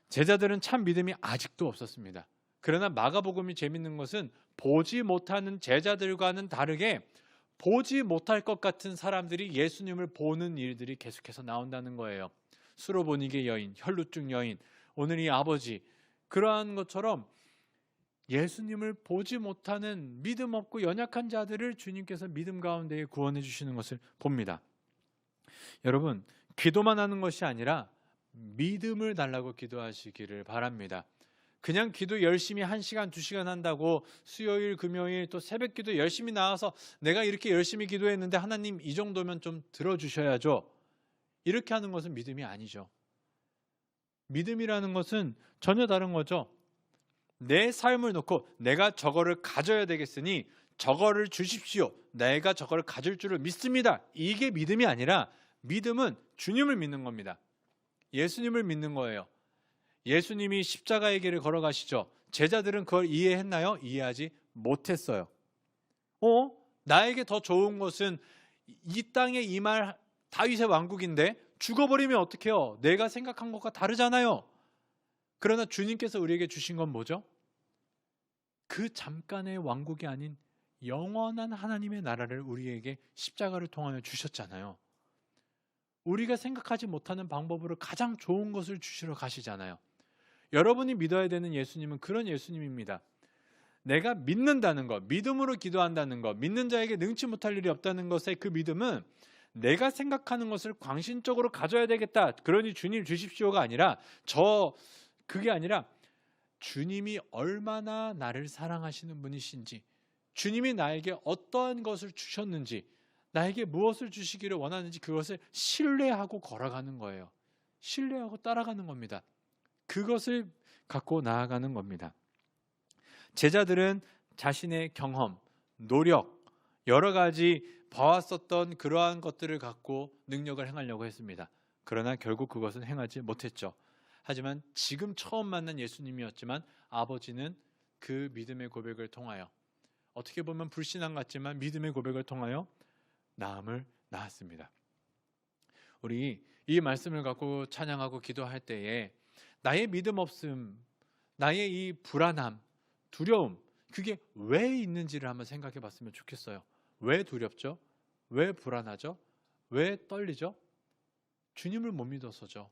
제자들은 참 믿음이 아직도 없었습니다. 그러나 마가복음이 재밌는 것은 보지 못하는 제자들과는 다르게 보지 못할 것 같은 사람들이 예수님을 보는 일들이 계속해서 나온다는 거예요. 수로보니게 여인, 혈루증 여인, 오늘 이 아버지, 그러한 것처럼 예수님을 보지 못하는 믿음 없고 연약한 자들을 주님께서 믿음 가운데에 구원해 주시는 것을 봅니다. 여러분, 기도만 하는 것이 아니라 믿음을 달라고 기도하시기를 바랍니다. 그냥 기도 열심히 1시간, 2시간 한다고 수요일, 금요일 또 새벽 기도 열심히 나와서 내가 이렇게 열심히 기도했는데 하나님 이 정도면 좀 들어주셔야죠. 이렇게 하는 것은 믿음이 아니죠. 믿음이라는 것은 전혀 다른 거죠. 내 삶을 놓고 내가 저거를 가져야 되겠으니 저거를 주십시오. 내가 저거를 가질 줄을 믿습니다. 이게 믿음이 아니라 믿음은 주님을 믿는 겁니다. 예수님을 믿는 거예요. 예수님이 십자가의 길을 걸어가시죠. 제자들은 그걸 이해했나요? 이해하지 못했어요. 나에게 더 좋은 것은 이 땅에 임할 다윗의 왕국인데 죽어버리면 어떡해요? 내가 생각한 것과 다르잖아요. 그러나 주님께서 우리에게 주신 건 뭐죠? 그 잠깐의 왕국이 아닌 영원한 하나님의 나라를 우리에게 십자가를 통하여 주셨잖아요. 우리가 생각하지 못하는 방법으로 가장 좋은 것을 주시러 가시잖아요. 여러분이 믿어야 되는 예수님은 그런 예수님입니다. 내가 믿는다는 것, 믿음으로 기도한다는 것, 믿는 자에게 능치 못할 일이 없다는 것의 그 믿음은 내가 생각하는 것을 광신적으로 가져야 되겠다, 그러니 주님 주십시오가 아니라 그게 아니라 주님이 얼마나 나를 사랑하시는 분이신지, 주님이 나에게 어떠한 것을 주셨는지, 나에게 무엇을 주시기를 원하는지 그것을 신뢰하고 걸어가는 거예요. 신뢰하고 따라가는 겁니다. 그것을 갖고 나아가는 겁니다. 제자들은 자신의 경험, 노력, 여러 가지 봐왔었던 그러한 것들을 갖고 능력을 행하려고 했습니다. 그러나 결국 그것은 행하지 못했죠. 하지만 지금 처음 만난 예수님이었지만 아버지는 그 믿음의 고백을 통하여, 어떻게 보면 불신앙 같지만 믿음의 고백을 통하여 나음을 낳았습니다. 우리 이 말씀을 갖고 찬양하고 기도할 때에 나의 믿음 없음, 나의 이 불안함, 두려움, 그게 왜 있는지를 한번 생각해 봤으면 좋겠어요. 왜 두렵죠? 왜 불안하죠? 왜 떨리죠? 주님을 못 믿어서죠.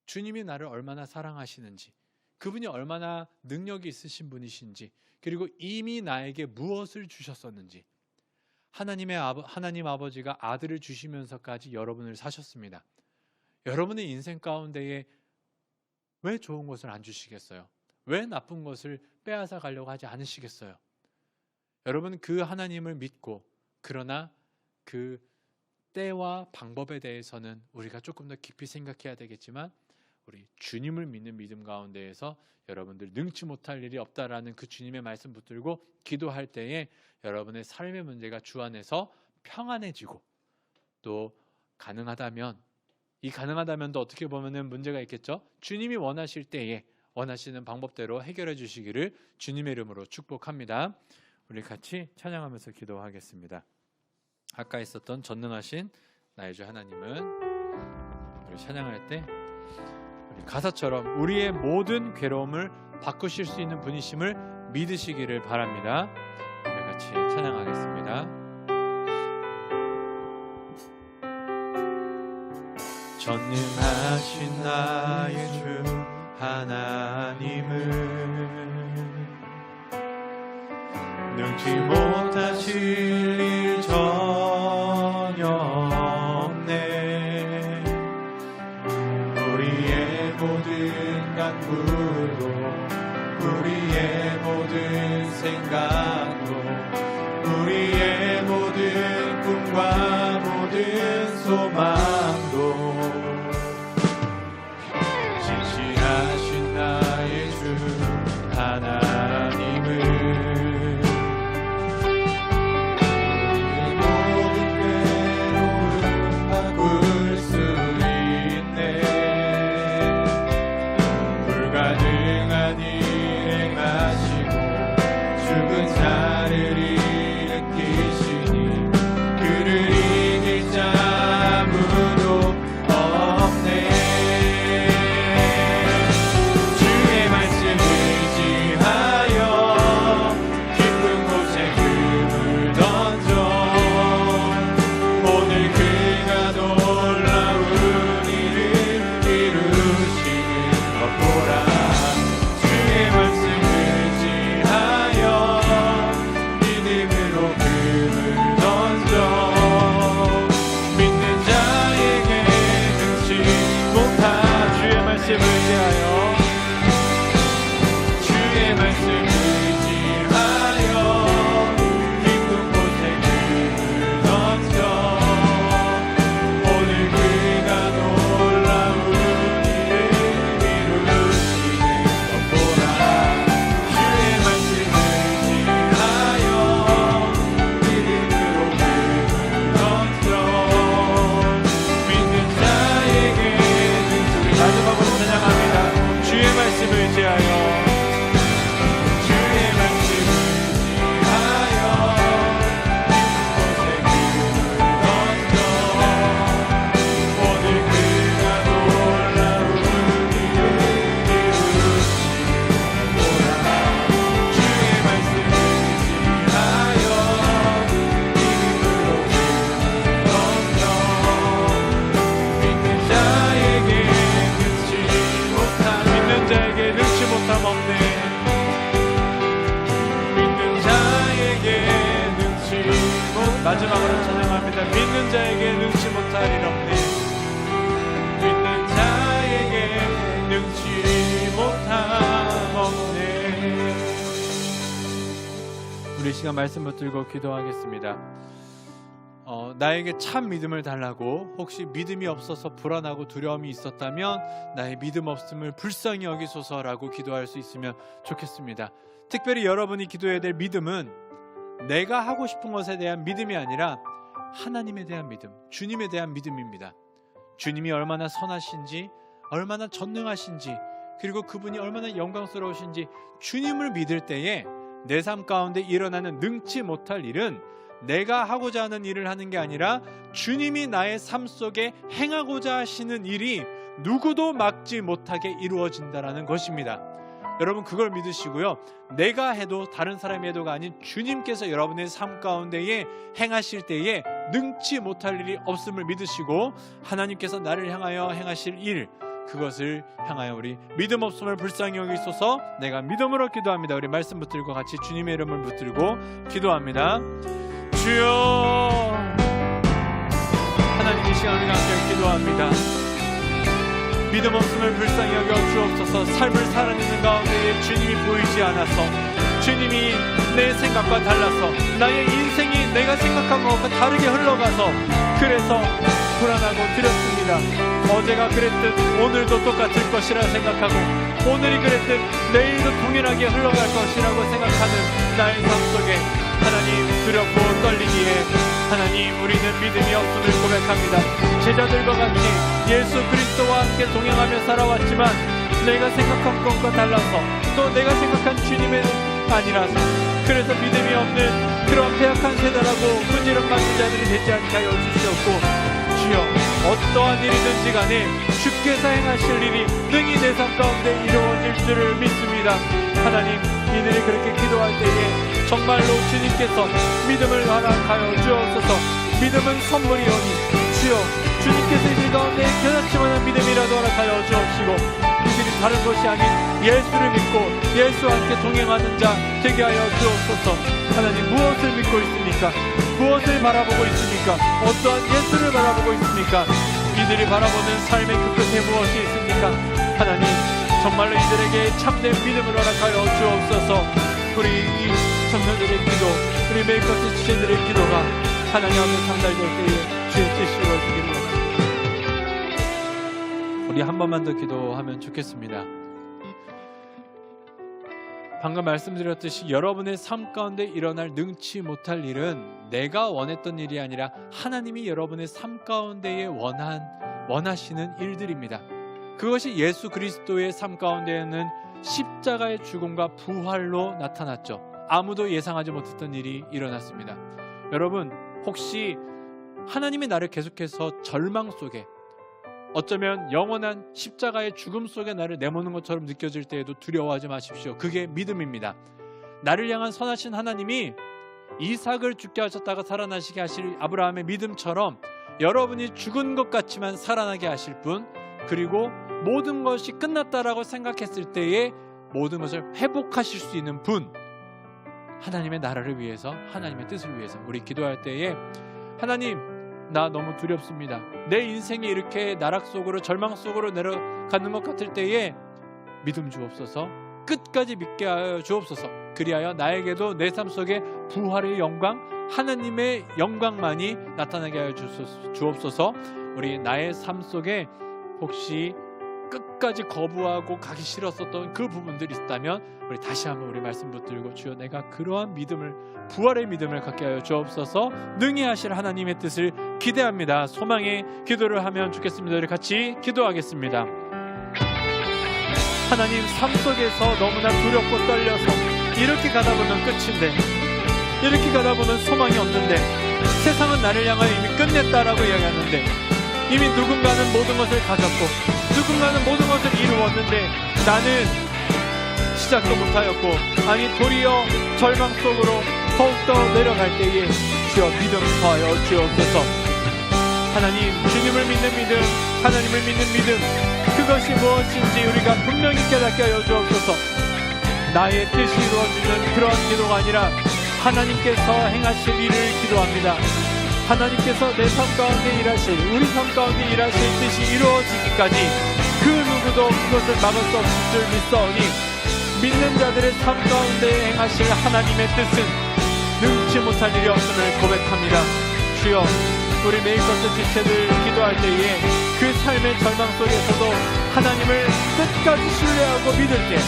주님이 나를 얼마나 사랑하시는지, 그분이 얼마나 능력이 있으신 분이신지, 그리고 이미 나에게 무엇을 주셨었는지. 하나님 아버지가 아들을 주시면서까지 여러분을 사셨습니다. 여러분의 인생 가운데에 왜 좋은 것을 안 주시겠어요? 왜 나쁜 것을 빼앗아 가려고 하지 않으시겠어요? 여러분, 그 하나님을 믿고, 그러나 그 때와 방법에 대해서는 우리가 조금 더 깊이 생각해야 되겠지만, 우리 주님을 믿는 믿음 가운데에서 여러분들 능치 못할 일이 없다라는 그 주님의 말씀 붙들고 기도할 때에 여러분의 삶의 문제가 주 안에서 평안해지고, 또 가능하다면도 어떻게 보면은 문제가 있겠죠. 주님이 원하실 때에 원하시는 방법대로 해결해 주시기를 주님의 이름으로 축복합니다. 우리 같이 찬양하면서 기도하겠습니다. 아까 있었던 전능하신 나의 주 하나님은 우리 찬양할 때 우리 가사처럼 우리의 모든 괴로움을 바꾸실 수 있는 분이심을 믿으시기를 바랍니다. 우리 같이 찬양하겠습니다. 전능하신 나의 주 하나님은 능치 못하실 일 전혀 없네. 우리의 모든 간구도, 우리의 모든 생각도, 우리의 모든 꿈과 모든 소망도 진실하신 나의 주 하나님 죽은 자를 일으키시니 그를 이길 자 아무도 없네. 주의 말씀 의지하여 깊은 곳에 금을 던져 오늘 그가 놀라운 일을 이루시는 것 보라. 주의 말씀 의지하여 믿음으로 금을 던져 믿는 자에게 능치 못한 주의 말씀 의지하여 주의 말씀 의지하여 깊은 곳에 금을 던져 오늘 그가 놀라운 일을 이루시는 것 보라. 주의 말씀 의지하여 믿음으로 금을 던져 믿는 자에게 능치. 마지막으로 찬양합니다. 주의 말씀 의지하여 주의 말씀 의지하여 깊은 곳에 금을 던져 오늘 그가 놀라운 일을 이루시는 보라. 주의 말씀 의지하여 믿음으로 금을 던져 믿는 자에게 능치 못함 없네. 믿는 자에게 능치 못. 마지막으로 찬양합니다. 믿는 자에게 능치 못할 일 없네. 믿는 자에게 능치 못함 없네. 우리 시간 말씀 붙들고 기도하겠습니다. 나에게 참 믿음을 달라고 혹시 믿음이 없어서 불안하고 두려움이 있었다면 나의 믿음 없음을 불쌍히 여기소서라고 기도할 수 있으면 좋겠습니다. 특별히 여러분이 기도해야 될 믿음은 내가 하고 싶은 것에 대한 믿음이 아니라 하나님에 대한 믿음, 주님에 대한 믿음입니다. 주님이 얼마나 선하신지, 얼마나 전능하신지, 그리고 그분이 얼마나 영광스러우신지 주님을 믿을 때에 내 삶 가운데 일어나는 능치 못할 일은 내가 하고자 하는 일을 하는 게 아니라 주님이 나의 삶 속에 행하고자 하시는 일이 누구도 막지 못하게 이루어진다라는 것입니다. 여러분 그걸 믿으시고요. 내가 해도 다른 사람이 해도가 아닌 주님께서 여러분의 삶 가운데에 행하실 때에 능치 못할 일이 없음을 믿으시고 하나님께서 나를 향하여 행하실 일, 그것을 향하여 우리 믿음 없음을 불쌍히 여기소서. 내가 믿음으로 기도합니다. 우리 말씀 붙들고 같이 주님의 이름을 붙들고 기도합니다. 주여, 하나님 이 시간을 함께 기도합니다. 믿음 없음을 불쌍히 여겨 주옵소서. 삶을 살아내는 가운데에 주님이 보이지 않아서, 주님이 내 생각과 달라서, 나의 인생이 내가 생각한 것과 다르게 흘러가서 그래서 불안하고 두렵습니다. 어제가 그랬듯 오늘도 똑같을 것이라 생각하고 오늘이 그랬듯 내일도 동일하게 흘러갈 것이라고 생각하는 나의 삶 속에 하나님 두렵고 떨리기에 하나님 우리는 믿음이 없음을 고백합니다. 제자들과 같이 예수 그리스도와 함께 동행하며 살아왔지만 내가 생각한 것과 달라서 또 내가 생각한 주님의 아니라서 그래서 믿음이 없는 그런 패역한 세대라고 문지름받는 자들이 되지 않게 하여 주시옵고, 주여 어떠한 일이든지 간에 주께서 행하실 일이 능히 내 삶 가운데 이루어질 줄을 믿습니다. 하나님 이들이 그렇게 기도할 때에 정말로 주님께서 믿음을 허락하여 주옵소서. 믿음은 선물이오니 주여 주님께서 이들 가운데 겨자씨만한 믿음이라도 허락하여 주옵시고 이들이 다른 것이 아닌 예수를 믿고 예수와 함께 동행하는 자 되게 하여 주옵소서. 하나님 무엇을 믿고 있습니까? 무엇을 바라보고 있습니까? 어떠한 예수를 바라보고 있습니까? 이들이 바라보는 삶의 그 끝에 무엇이 있습니까? 하나님 정말로 이들에게 참된 믿음을 허락하여 주옵소서. 우리 이 청년들의 기도, 우리 메이커스 지체들의 기도가 하나님 앞에 상달될 때에 주의 뜻이 이루어지기를 원합니다. 우리 한 번만 더 기도하면 좋겠습니다. 방금 말씀드렸듯이 여러분의 삶 가운데 일어날 능치 못할 일은 내가 원했던 일이 아니라 하나님이 여러분의 삶 가운데에 원하시는 일들입니다. 그것이 예수 그리스도의 삶 가운데에는 십자가의 죽음과 부활로 나타났죠. 아무도 예상하지 못했던 일이 일어났습니다. 여러분, 혹시 하나님이 나를 계속해서 절망 속에, 어쩌면 영원한 십자가의 죽음 속에 나를 내모는 것처럼 느껴질 때에도 두려워하지 마십시오. 그게 믿음입니다. 나를 향한 선하신 하나님이 이삭을 죽게 하셨다가 살아나시게 하실 아브라함의 믿음처럼 여러분이 죽은 것 같지만 살아나게 하실 분, 그리고 모든 것이 끝났다라고 생각했을 때에 모든 것을 회복하실 수 있는 분, 하나님의 나라를 위해서, 하나님의 뜻을 위해서 우리 기도할 때에 하나님, 나 너무 두렵습니다. 내 인생이 이렇게 나락 속으로, 절망 속으로 내려가는 것 같을 때에 믿음 주옵소서, 끝까지 믿게 하여 주옵소서. 그리하여 나에게도 내 삶 속에 부활의 영광, 하나님의 영광만이 나타나게 하여 주옵소서. 우리 나의 삶 속에 혹시 끝까지 거부하고 가기 싫었었던 그 부분들이 있다면 우리 다시 한번 우리 말씀 붙들고, 주여 내가 그러한 믿음을, 부활의 믿음을 갖게 하여 주옵소서. 능히 하실 하나님의 뜻을 기대합니다. 소망의 기도를 하면 좋겠습니다. 우리 같이 기도하겠습니다. 하나님, 삶 속에서 너무나 두렵고 떨려서 이렇게 가다 보면 끝인데, 이렇게 가다 보면 소망이 없는데, 세상은 나를 향하여 이미 끝냈다라고 이야기하는데, 이미 누군가는 모든 것을 가졌고 누군가는 모든 것을 이루었는데 나는 시작도 못하였고, 아니 도리어 절망 속으로 더욱더 내려갈 때에 주여 믿음 더하여 주옵소서. 하나님, 주님을 믿는 믿음, 하나님을 믿는 믿음, 그것이 무엇인지 우리가 분명히 깨닫게 하여 주옵소서. 나의 뜻이 이루어지는 그런 기도가 아니라 하나님께서 행하실 일을 기도합니다. 하나님께서 내 삶 가운데 일하실, 우리 삶 가운데 일하실 뜻이 이루어지기까지 그 누구도 그것을 막을 수 없을 줄 믿사오니, 믿는 자들의 삶 가운데 행하실 하나님의 뜻은 능치 못할 일이 없음을 고백합니다. 주여, 우리 메이커스 지체들 기도할 때에 그 삶의 절망 속에서도 하나님을 끝까지 신뢰하고 믿을 때,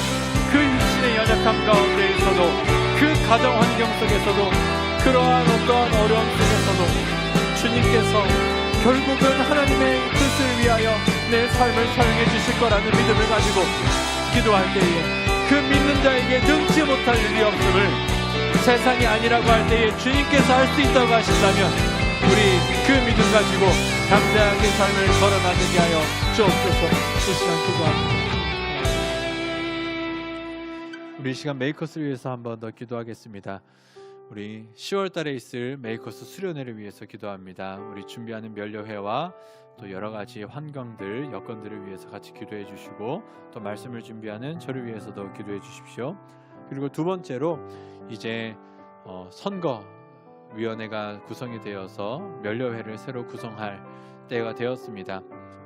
그 육신의 연약함 가운데에서도, 그 가정 환경 속에서도, 그러한 어떠한 어려움 속에서도 주님께서 결국은 하나님의 뜻을 위하여 내 삶을 사용해 주실 거라는 믿음을 가지고 기도할 때에 그 믿는 자에게 능치 못할 일이 없음을, 세상이 아니라고 할 때에 주님께서 할 수 있다고 하신다면 우리 그 믿음 가지고 담대하게 삶을 걸어나가게 하여 주옵소서. 이 시간 기도합니다. 우리 이 시간 메이커스를 위해서 한 번 더 기도하겠습니다. 우리 10월 달에 있을 메이커스 수련회를 위해서 기도합니다. 우리 준비하는 면료회와 또 여러 가지 환경들, 여건들을 위해서 같이 기도해 주시고, 또 말씀을 준비하는 저를 위해서도 기도해 주십시오. 그리고 두 번째로 이제 선거위원회가 구성이 되어서 면료회를 새로 구성할 때가 되었습니다.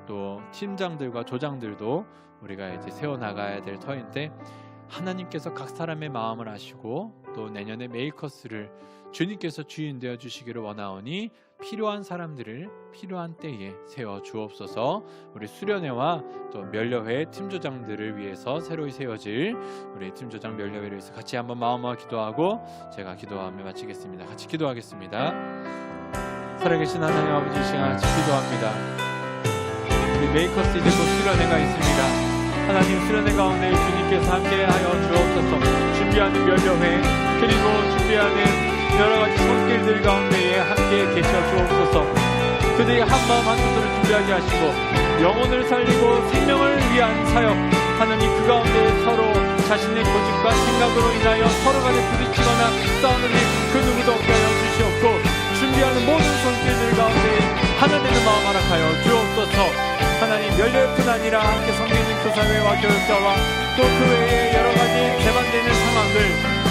또 팀장들과 조장들도 우리가 이제 세워나가야 될 터인데, 하나님께서 각 사람의 마음을 아시고 또 내년에 메이커스를 주님께서 주인 되어 주시기를 원하오니 필요한 사람들을 필요한 때에 세워 주옵소서. 우리 수련회와 또 면료회 팀조장들을 위해서 새로 세워질 우리 팀조장 면료회를 위해서 같이 한번 마음과 기도하고 제가 기도하며 마치겠습니다. 같이 기도하겠습니다. 살아계신 하나님 아버지, 이 시간 같이 기도합니다. 우리 메이커스 이제 곧 수련회가 있습니다. 하나님, 수련회 가운데 주님께서 함께하여 주옵소서. 준비하는 면료회, 그리고 준비하는 여러가지 손길들 가운데에 함께 계셔 주옵소서. 그들이 한마음 한뜻으로 준비하게 하시고 영혼을 살리고 생명을 위한 사역, 하나님 그 가운데 서로 자신의 고집과 생각으로 인하여 서로 간에 부딪히거나 싸우는 일 그 누구도 없게 하여 주시옵고, 준비하는 모든 손길들 가운데 하나 되는 마음 허락하여 주옵소서. 하나님, 면료뿐 아니라 함께 섬기는 교사회와 교육자와 또 그 외에 여러 가지 개방되는 상황을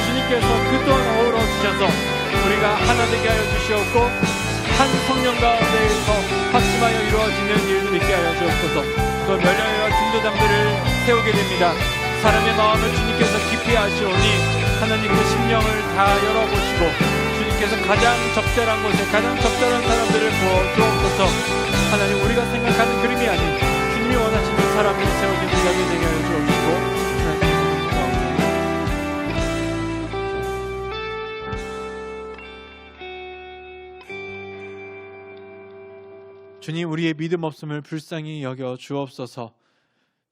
주님께서 그 또한 어우러 주셔서 우리가 하나 되게 하여 주시옵고, 한 성령 가운데에서 확심하여 이루어지는 일들 있게 하여 주옵소서. 또 면료회와 팀조장들을 세우게 됩니다. 사람의 마음을 주님께서 깊이 아시오니 하나님 그 심령을 다 열어보시고 주님께서 가장 적절한 곳에 가장 적절한 사람들을 부어 주옵소서. 하나님, 우리가 생각하는 그림이 아닌 주님이 원하시는 사람들이 세워진 자리에 되게 하여 주옵시고, 주님, 우리의 믿음 없음을 불쌍히 여겨 주옵소서.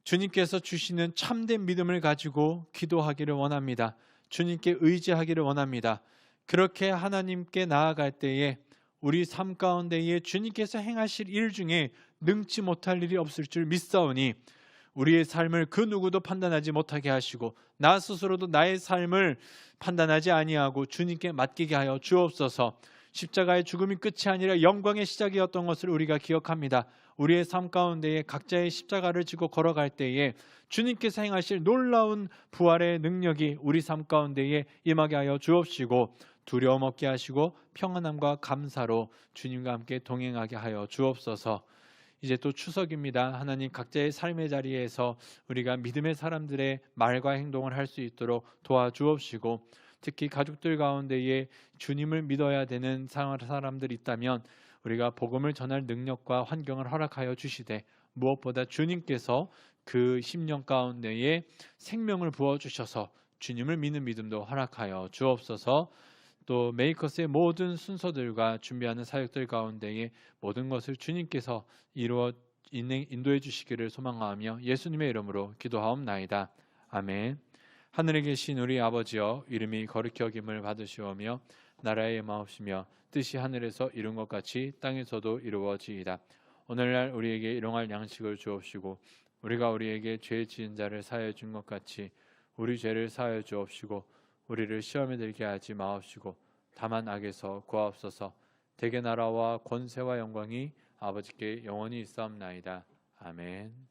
주님께서 주시는 참된 믿음을 가지고 기도하기를 원합니다. 주님께 의지하기를 원합니다. 그렇게 하나님께 나아갈 때에 우리 삶 가운데에 주님께서 행하실 일 중에 능치 못할 일이 없을 줄 믿사오니 우리의 삶을 그 누구도 판단하지 못하게 하시고 나 스스로도 나의 삶을 판단하지 아니하고 주님께 맡기게 하여 주옵소서. 십자가의 죽음이 끝이 아니라 영광의 시작이었던 것을 우리가 기억합니다. 우리의 삶 가운데에 각자의 십자가를 지고 걸어갈 때에 주님께서 행하실 놀라운 부활의 능력이 우리 삶 가운데에 임하게 하여 주옵시고 두려움 없게 하시고 평안함과 감사로 주님과 함께 동행하게 하여 주옵소서. 이제 또 추석입니다. 하나님 각자의 삶의 자리에서 우리가 믿음의 사람들의 말과 행동을 할 수 있도록 도와주옵시고 특히 가족들 가운데에 주님을 믿어야 되는 사람들이 있다면 우리가 복음을 전할 능력과 환경을 허락하여 주시되 무엇보다 주님께서 그 심령 가운데에 생명을 부어주셔서 주님을 믿는 믿음도 허락하여 주옵소서. 또 메이커스의 모든 순서들과 준비하는 사역들 가운데에 모든 것을 주님께서 이루어 인도해 주시기를 소망하며 예수님의 이름으로 기도하옵나이다. 아멘. 하늘에 계신 우리 아버지여, 이름이 거룩히 여김을 받으시오며 나라의 마옵시며 뜻이 하늘에서 이룬 것 같이 땅에서도 이루어지이다. 오늘날 우리에게 일용할 양식을 주옵시고 우리가 우리에게 죄 지은 자를 사하여 준 것 같이 우리 죄를 사하여 주옵시고 우리를 시험에 들게 하지 마옵시고 다만 악에서 구하옵소서. 대개 나라와 권세와 영광이 아버지께 영원히 있사옵나이다. 아멘.